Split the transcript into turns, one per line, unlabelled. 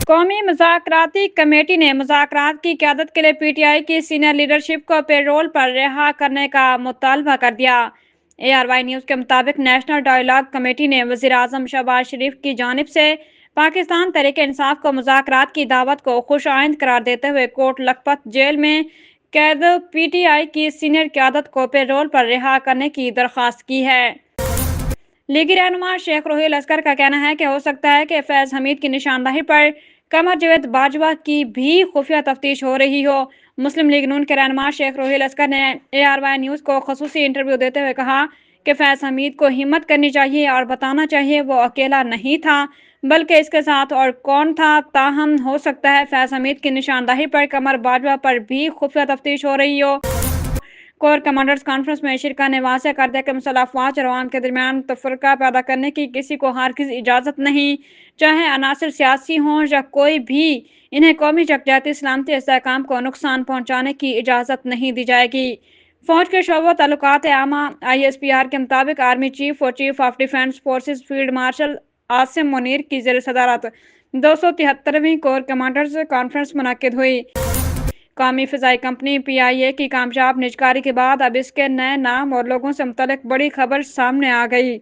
قومی مذاکراتی کمیٹی نے مذاکرات کی قیادت کے لیے پی ٹی آئی کی سینئر لیڈرشپ کو پے رول پر رہا کرنے کا مطالبہ کر دیا۔ اے آر وائی نیوز کے مطابق نیشنل ڈائیلاگ کمیٹی نے وزیر اعظم شہباز شریف کی جانب سے پاکستان تحریک انصاف کو مذاکرات کی دعوت کو خوش آئند قرار دیتے ہوئے کوٹ لکھپت جیل میں قید پی ٹی آئی کی سینئر قیادت کو پے رول پر رہا کرنے کی درخواست کی ہے۔ لیگی رہنما شیخ روحیل اسکر کا کہنا ہے کہ ہو سکتا ہے کہ فیض حمید کی نشاندہی پر قمر جاوید باجوہ کی بھی خفیہ تفتیش ہو رہی ہو۔ مسلم لیگ نون کے رہنما شیخ روحیل اسکر نے اے آر وائی نیوز کو خصوصی انٹرویو دیتے ہوئے کہا کہ فیض حمید کو ہمت کرنی چاہیے اور بتانا چاہیے وہ اکیلا نہیں تھا بلکہ اس کے ساتھ اور کون تھا۔ تاہم ہو سکتا ہے فیض حمید کی نشاندہی پر قمر باجوہ پر بھی خفیہ تفتیش ہو رہی ہو۔ کور کمانڈرز کانفرنس میں شرکا نے واضح کر دیا کہ مسلح افواج اور عوام کے درمیان تفرقہ پیدا کرنے کی کسی کو ہرگز اجازت نہیں، چاہے عناصر سیاسی ہوں یا کوئی بھی۔ انہیں قومی یکجہتی سلامتی استحکام کو نقصان پہنچانے کی اجازت نہیں دی جائے گی۔ فوج کے شعبہ تعلقات عامہ آئی ایس پی آر کے مطابق آرمی چیف اور chief of defence forces field marshal Asim Munir کی زیر صدارت 273ویں کور کمانڈرز کانفرنس منعقد ہوئی۔ قومی فضائی کمپنی پی آئی اے کی کامیاب نجکاری کے بعد اب اس کے نئے نام اور لوگوں سے متعلق بڑی خبر سامنے آ گئی۔